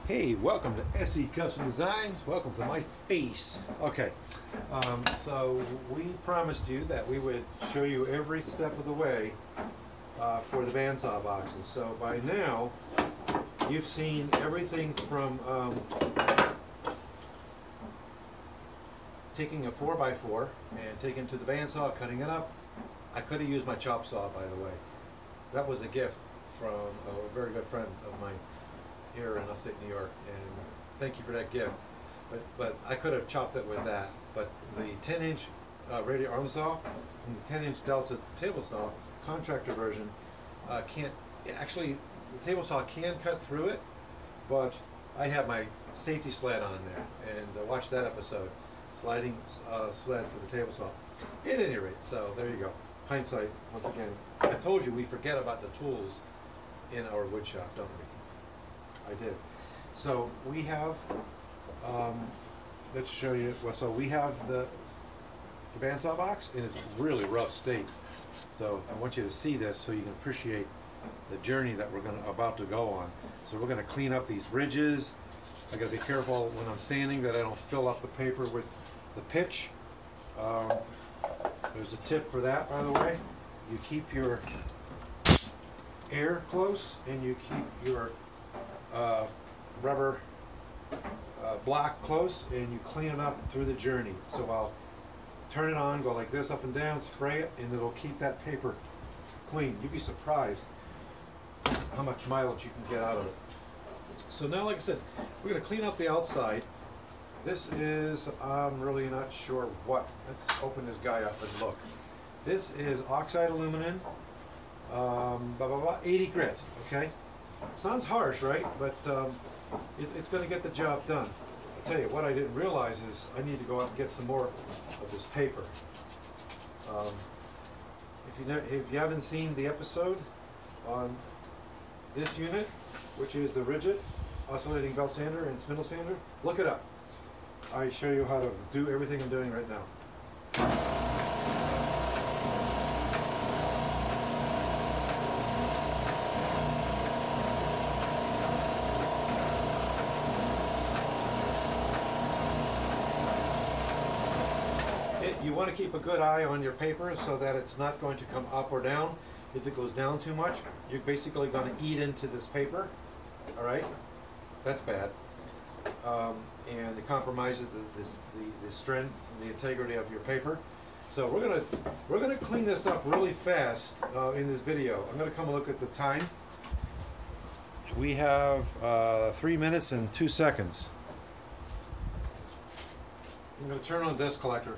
Hey, welcome to SE Custom Designs. Welcome to my face. Okay, so we promised you that we would show you every step of the way for the bandsaw boxes. So by now, you've seen everything from taking a 4x4 and taking it to the bandsaw, cutting it up. I could have used my chop saw, by the way. That was a gift from a very good friend of mine here in upstate New York, and thank you for that gift. But I could have chopped it with that. But the 10-inch radial arm saw and the 10-inch Delta table saw, contractor version, can't actually. The table saw can cut through it, but I have my safety sled on there, and watch that episode, sliding sled for the table saw. At any rate, so there you go. Hindsight, once again. I told you we forget about the tools in our wood shop, don't we? I did. So we have, let's show you, well, so we have the bandsaw box in its really rough state. So I want you to see this so you can appreciate the journey that we're about to go on. So we're going to clean up these ridges. I got to be careful when I'm sanding that I don't fill up the paper with the pitch. There's a tip for that, by the way. You keep your air close and you keep your rubber block close, and you clean it up through the journey. So I'll turn it on, go like this up and down, spray it, and it'll keep that paper clean. You'd be surprised how much mileage you can get out of it. So now, like I said, we're going to clean up the outside. This is, I'm really not sure what. Let's open this guy up and look. This is oxide aluminum, 80 grit, okay? Sounds harsh, right? But it's going to get the job done. I'll tell you, what I didn't realize is I need to go out and get some more of this paper. If you haven't seen the episode on this unit, which is the rigid oscillating belt sander and spindle sander, look it up. I show you how to do everything I'm doing right now. You want to keep a good eye on your paper so that it's not going to come up or down. If it goes down too much, you're basically going to eat into this paper. All right, that's bad, and it compromises the strength and the integrity of your paper. So we're gonna clean this up really fast in this video. I'm gonna come and look at the time. We have 3 minutes and 2 seconds. I'm going to turn on the dust collector.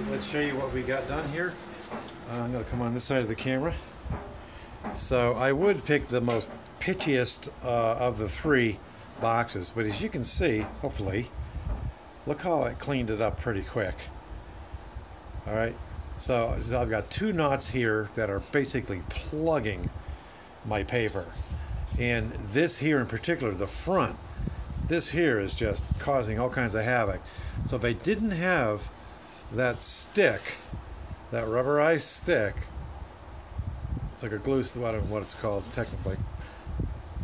let's show you what we got done here. I'm going to come on this side of the camera. So I would pick the most pitchiest of the three boxes, but as you can see, hopefully, look how I cleaned it up pretty quick. Alright, so I've got two knots here that are basically plugging my paper. And this here in particular, the front, this here is just causing all kinds of havoc. So if I didn't have that stick, that rubberized stick, it's like a glue, I don't know what it's called technically.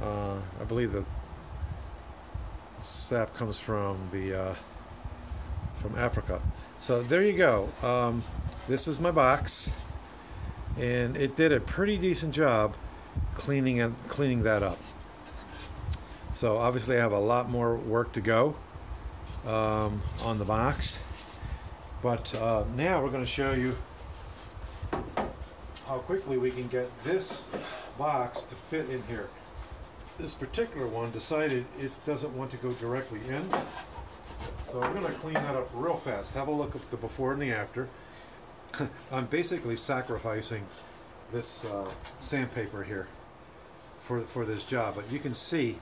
I believe the sap comes from Africa. So there you go. This is my box, and it did a pretty decent job cleaning that up. So obviously I have a lot more work to go on the box, but now we're going to show you how quickly we can get this box to fit in here. This particular one decided it doesn't want to go directly in, so we're going to clean that up real fast. Have a look at the before and the after. I'm basically sacrificing this sandpaper here for this job, but you can see,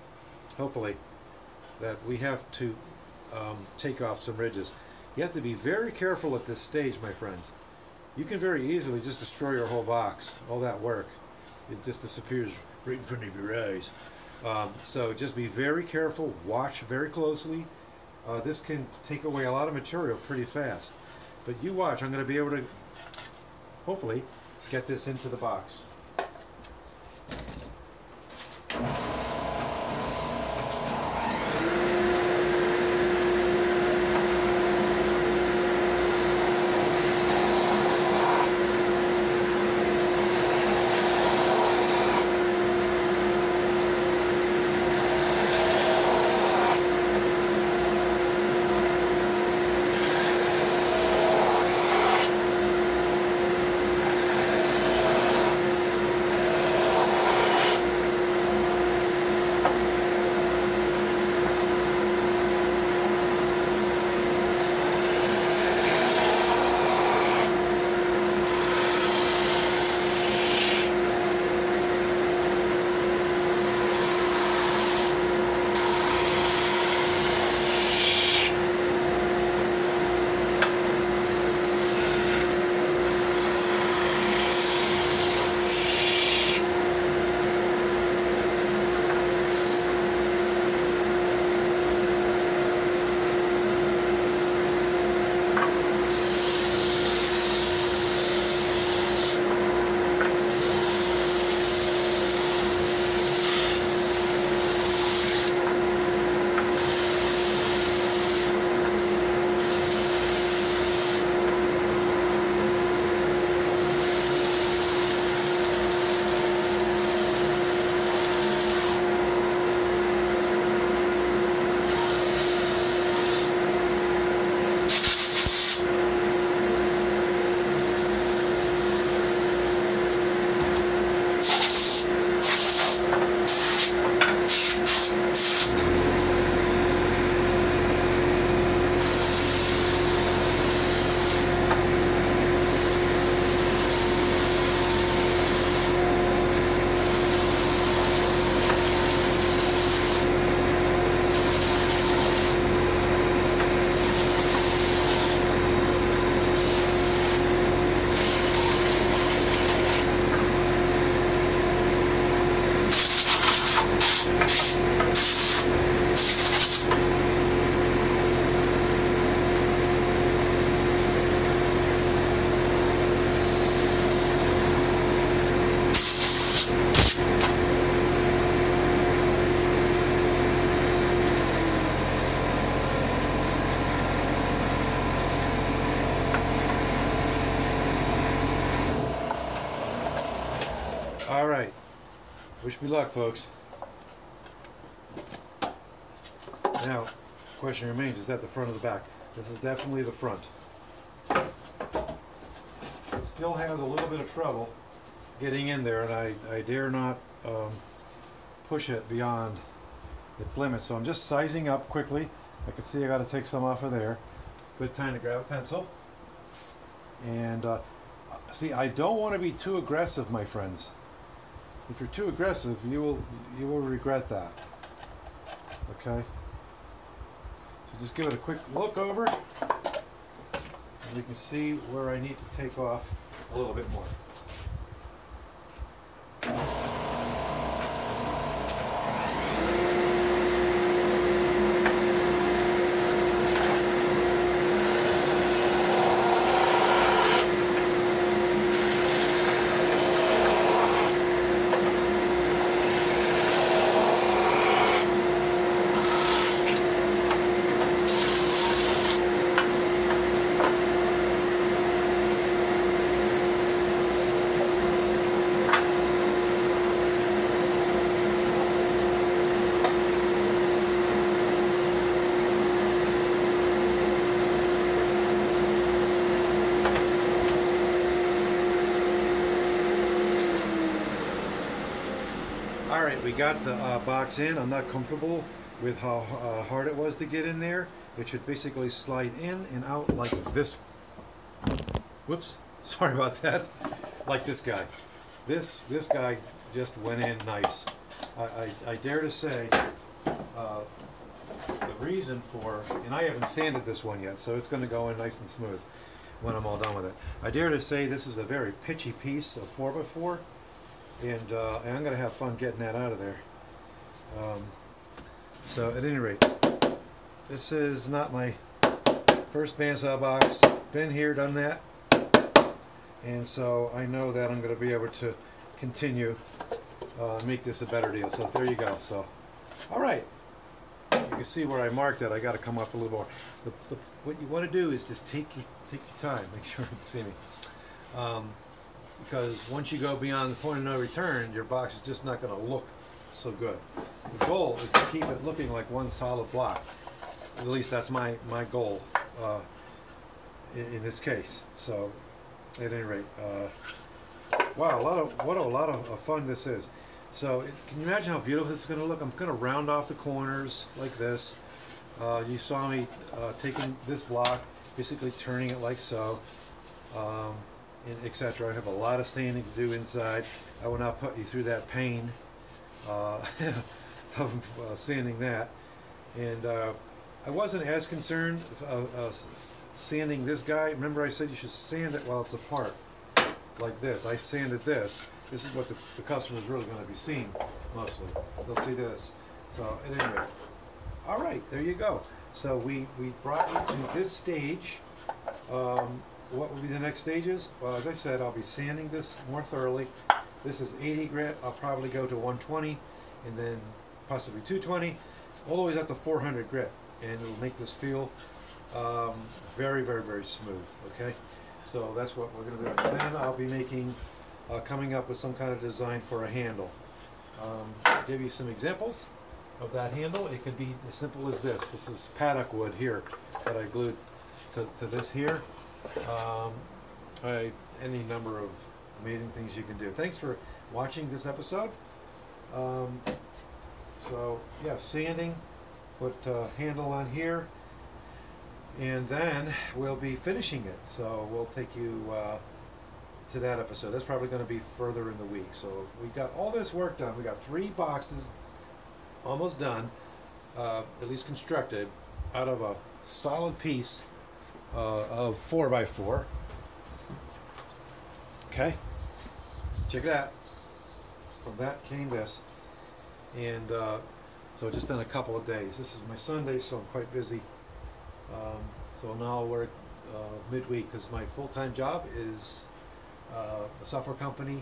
hopefully, that we have to take off some ridges. You have to be very careful at this stage, my friends. You can very easily just destroy your whole box. All that work, it just disappears right in front of your eyes. So just be very careful, watch very closely. This can take away a lot of material pretty fast. But you watch, I'm going to be able to, hopefully, get this into the box. All right. Wish me luck, folks. Now, question remains, is that the front or the back? This is definitely the front. It still has a little bit of trouble getting in there, and I dare not push it beyond its limit. So I'm just sizing up quickly. I can see I got to take some off of there. Good time to grab a pencil. And see, I don't want to be too aggressive, my friends. If you're too aggressive, you will regret that. Okay? So just give it a quick look over, and we can see where I need to take off a little bit more. Alright, we got the box in. I'm not comfortable with how hard it was to get in there. It should basically slide in and out like this. Whoops, sorry about that. Like this guy. This guy just went in nice. I dare to say the reason for, and I haven't sanded this one yet, so it's going to go in nice and smooth when I'm all done with it. I dare to say this is a very pitchy piece of 4x4. And I'm going to have fun getting that out of there. So at any rate, this is not my first bandsaw box. Been here, done that. And so I know that I'm going to be able to continue make this a better deal. So there you go. So, alright. You can see where I marked it. I got to come up a little more. What you want to do is just take your time. Make sure you can see me. Because once you go beyond the point of no return, your box is just not going to look so good. The goal is to keep it looking like one solid block. At least that's my goal in this case. So, at any rate, wow, what a lot of fun this is. So, can you imagine how beautiful this is going to look? I'm going to round off the corners like this. You saw me taking this block, basically turning it like so. Etc. I have a lot of sanding to do inside. I will not put you through that pain of sanding that. And I wasn't as concerned sanding this guy. Remember I said you should sand it while it's apart, like this. I sanded this. This is what the customer is really going to be seeing mostly. They'll see this. So at any rate, all right, there you go. So we brought you to this stage. What will be the next stages? Well, as I said, I'll be sanding this more thoroughly. This is 80 grit. I'll probably go to 120 and then possibly 220, all the way up to 400 grit, and it'll make this feel very, very, very smooth. Okay, so that's what we're going to do. And then I'll be making, coming up with some kind of design for a handle. I'll give you some examples of that handle. It could be as simple as this. This is paddock wood here that I glued to this here. Any number of amazing things you can do. Thanks for watching this episode. So yeah, sanding, put handle on here, and then we'll be finishing it. So we'll take you to that episode. That's probably going to be further in the week. So we got all this work done. We got 3 boxes almost done, at least constructed, out of a solid piece of 4x4. Okay, check it out. From that came this, and so just in a couple of days. This is my Sunday, so I'm quite busy. So now I'll work midweek because my full-time job is a software company,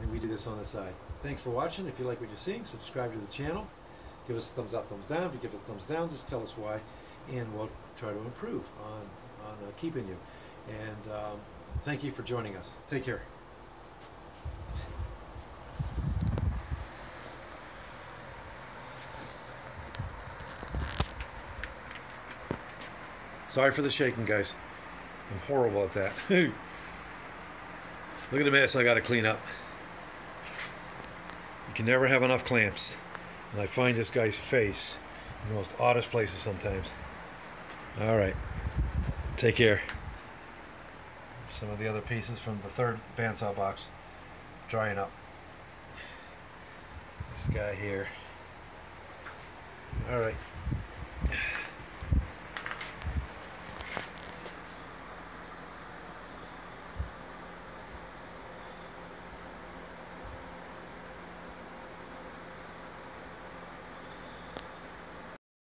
and we do this on the side. Thanks for watching. If you like what you're seeing, subscribe to the channel. Give us a thumbs up, thumbs down. If you give us a thumbs down, just tell us why, and we'll try to improve on keeping you. And thank you for joining us. Take care. Sorry for the shaking, guys. I'm horrible at that. Look at the mess I got to clean up. You can never have enough clamps. And I find this guy's face in the most oddest places sometimes. All right. Take care. some of the other pieces from the third bandsaw box drying up. This guy here. Alright.